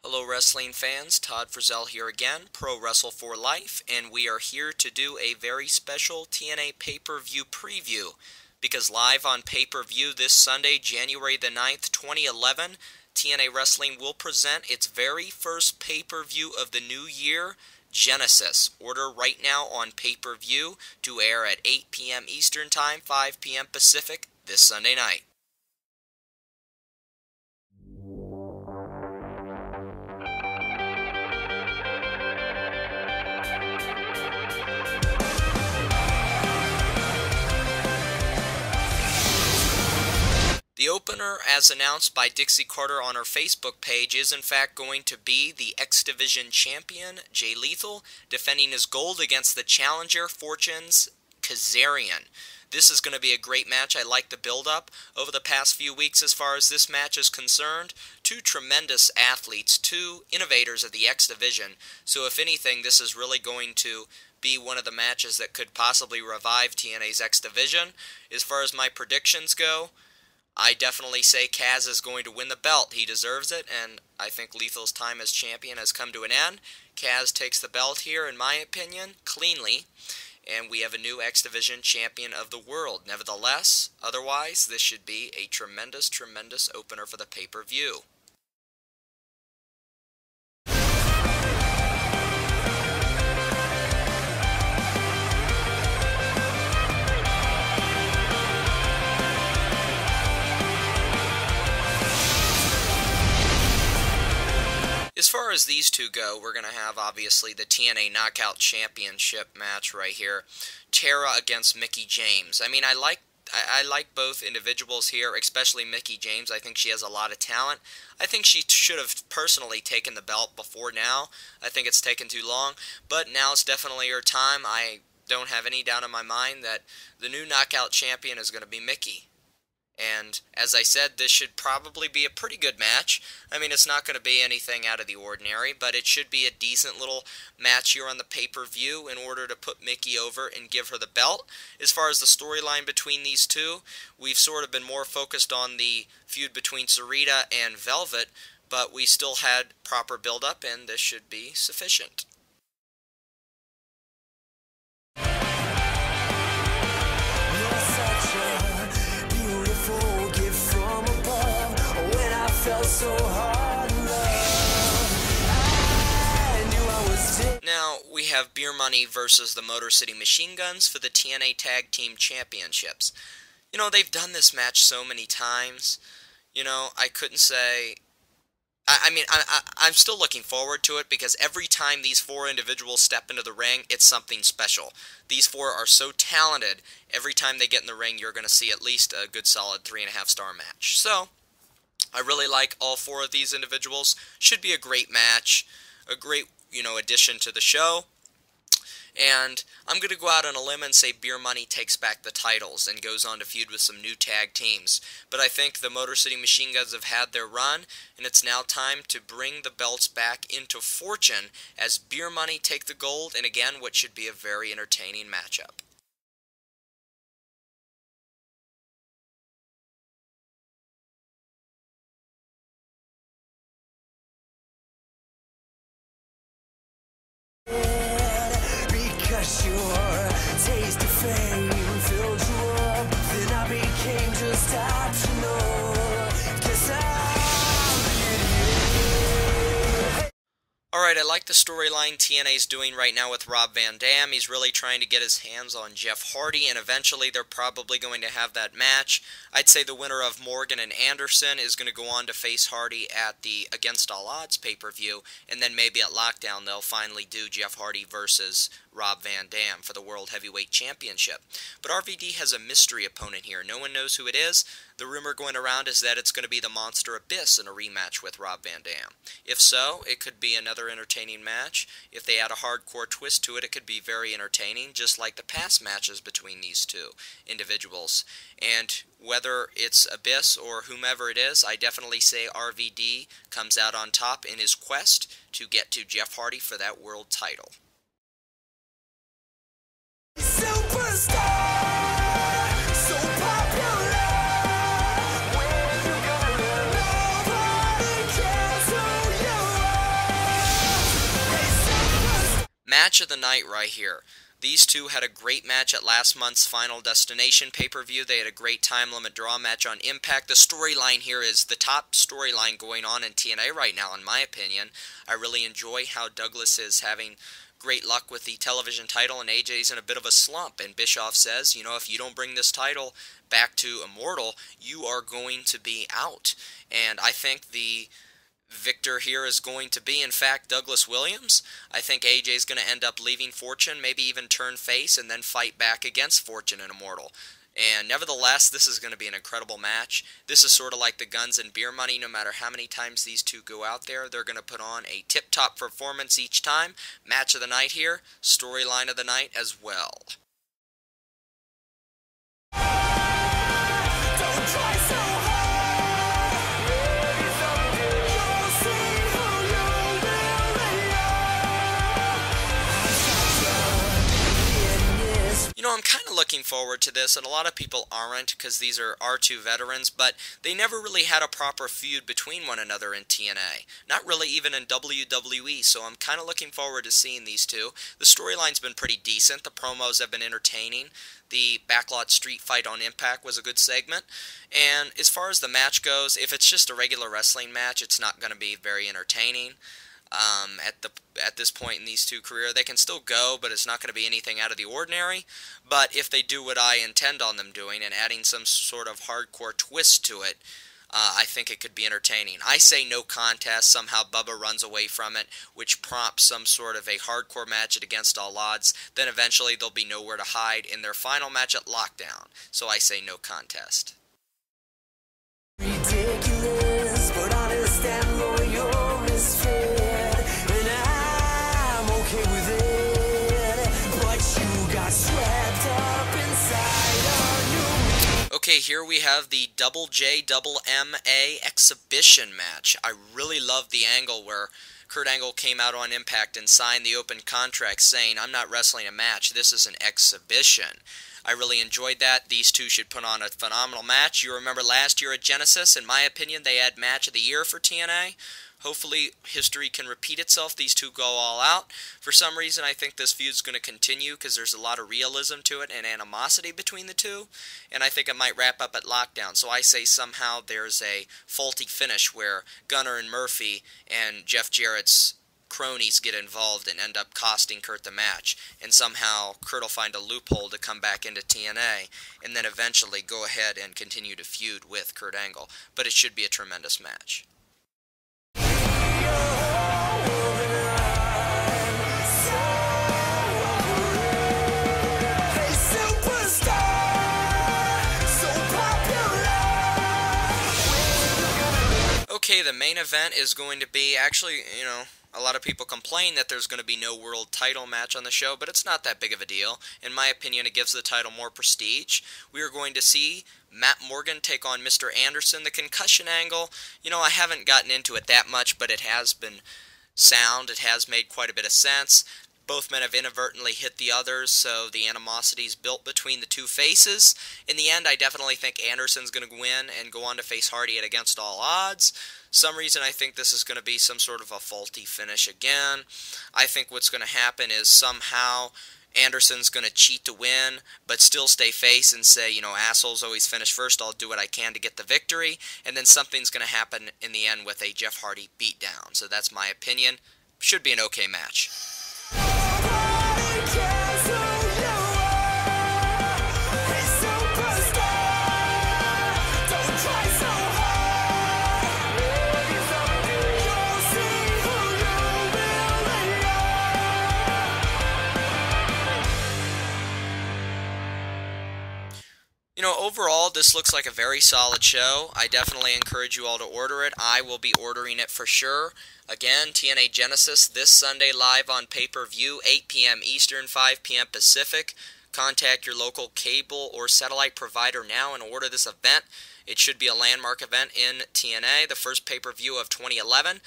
Hello wrestling fans, Todd Frizzell here again, Pro Wrestle for Life, and we are here to do a very special TNA pay-per-view preview, because live on pay-per-view this Sunday, January the 9th, 2011, TNA Wrestling will present its very first pay-per-view of the new year, Genesis. Order right now on pay-per-view to air at 8 p.m. Eastern Time, 5 p.m. Pacific this Sunday night. The opener, as announced by Dixie Carter on her Facebook page, is in fact going to be the X Division champion, Jay Lethal, defending his gold against the challenger, Fortune's Kazarian. This is going to be a great match. I like the build-up over the past few weeks as far as this match is concerned. Two tremendous athletes, two innovators of the X Division. So if anything, this is really going to be one of the matches that could possibly revive TNA's X Division. As far as my predictions go, I definitely say Kaz is going to win the belt. He deserves it, and I think Lethal's time as champion has come to an end. Kaz takes the belt here, in my opinion, cleanly, and we have a new X Division champion of the world. Nevertheless, otherwise, this should be a tremendous, tremendous opener for the pay-per-view. As far as these two go, we're going to have, obviously, the TNA Knockout Championship match right here. Tara against Mickie James. I mean, I like both individuals here, especially Mickie James. I think she has a lot of talent. I think she should have personally taken the belt before now. I think it's taken too long, but now's definitely her time. I don't have any doubt in my mind that the new Knockout Champion is going to be Mickie. And, as I said, this should probably be a pretty good match. I mean, it's not going to be anything out of the ordinary, but it should be a decent little match here on the pay-per-view in order to put Mickie over and give her the belt. As far as the storyline between these two, we've sort of been more focused on the feud between Sarita and Velvet, but we still had proper build-up, and this should be sufficient. So hard Now, we have Beer Money versus the Motor City Machine Guns for the TNA Tag Team Championships. You know, they've done this match so many times. You know, I couldn't say... I'm still looking forward to it because every time these four individuals step into the ring, it's something special. These four are so talented, every time they get in the ring, you're going to see at least a good solid 3.5-star match. So, I really like all four of these individuals. Should be a great match, a great, addition to the show. And I'm going to go out on a limb and say Beer Money takes back the titles and goes on to feud with some new tag teams. But I think the Motor City Machine Guns have had their run, and it's now time to bring the belts back into Fortune as Beer Money take the gold, and again, what should be a very entertaining matchup. because your taste of fame filled you up. Then I became just optional. 'Cause Alright, I like the storyline TNA's doing right now with Rob Van Dam. He's really trying to get his hands on Jeff Hardy, and eventually they're probably going to have that match. I'd say the winner of Morgan and Anderson is going to go on to face Hardy at the Against All Odds pay-per-view, and then maybe at Lockdown they'll finally do Jeff Hardy versus Rob Van Dam for the World Heavyweight Championship. But RVD has a mystery opponent here. No one knows who it is. The rumor going around is that it's going to be the Monster Abyss in a rematch with Rob Van Dam. If so, it could be another entertaining match. If they add a hardcore twist to it, it could be very entertaining, just like the past matches between these two individuals. And whether it's Abyss or whomever it is, I definitely say RVD comes out on top in his quest to get to Jeff Hardy for that world title. Superstar, so popular. When you go, nobody cares who you are. Match of the night right here. These two had a great match at last month's Final Destination pay-per-view. They had a great time limit draw match on Impact. The storyline here is the top storyline going on in TNA right now, in my opinion. I really enjoy how Douglas is having great luck with the television title, and AJ's in a bit of a slump. And Bischoff says, you know, if you don't bring this title back to Immortal, you are going to be out. And I think the victor here is going to be, in fact, Douglas Williams. I think AJ's going to end up leaving Fortune, maybe even turn face, and then fight back against Fortune and Immortal. And nevertheless, this is going to be an incredible match. This is sort of like the Guns and Beer Money. No matter how many times these two go out there, they're going to put on a tip-top performance each time. Match of the night here, storyline of the night as well. Don't try so hard. You know, I'm kind of looking forward to this, and a lot of people aren't because these are R2 veterans, but they never really had a proper feud between one another in TNA. Not really even in WWE, so I'm kind of looking forward to seeing these two. The storyline's been pretty decent. The promos have been entertaining. The backlot street fight on Impact was a good segment. And as far as the match goes, if it's just a regular wrestling match, it's not going to be very entertaining. At this point in these two careers, they can still go, but it's not going to be anything out of the ordinary. But if they do what I intend on them doing and adding some sort of hardcore twist to it, I think it could be entertaining. I say no contest. Somehow Bubba runs away from it, which prompts some sort of a hardcore match at Against All Odds. Then eventually they'll be nowhere to hide in their final match at Lockdown. So I say no contest. Ridiculous, but understand loyal is fair, and I'm okay with it, but you got swept up inside a new. Okay, here we have the Double J Double MA exhibition match. I really love the angle where Kurt Angle came out on Impact and signed the open contract saying, I'm not wrestling a match, this is an exhibition. I really enjoyed that. These two should put on a phenomenal match. You remember last year at Genesis, in my opinion, they had Match of the Year for TNA. Hopefully history can repeat itself. These two go all out. For some reason, I think this feud is going to continue because there's a lot of realism to it and animosity between the two. And I think it might wrap up at Lockdown. So I say somehow there's a faulty finish where Gunner and Murphy and Jeff Jarrett's cronies get involved and end up costing Kurt the match, and somehow Kurt will find a loophole to come back into TNA and then eventually go ahead and continue to feud with Kurt Angle. But it should be a tremendous match. Okay, the main event is going to be, actually, you know, a lot of people complain that there's going to be no world title match on the show, but it's not that big of a deal. In my opinion, it gives the title more prestige. We are going to see Matt Morgan take on Mr. Anderson. The concussion angle, you know, I haven't gotten into it that much, but it has been sound. It has made quite a bit of sense. Both men have inadvertently hit the others, so the animosity is built between the two faces. In the end, I definitely think Anderson's going to win and go on to face Hardy at Against All Odds. Some reason I think this is going to be some sort of a faulty finish again. I think what's going to happen is somehow Anderson's going to cheat to win, but still stay face and say, you know, assholes always finish first, I'll do what I can to get the victory. And then something's going to happen in the end with a Jeff Hardy beatdown. So that's my opinion. Should be an okay match. You know, overall, this looks like a very solid show. I definitely encourage you all to order it. I will be ordering it for sure. Again, TNA Genesis this Sunday live on pay-per-view, 8 p.m. Eastern, 5 p.m. Pacific. Contact your local cable or satellite provider now and order this event. It should be a landmark event in TNA, the first pay-per-view of 2011.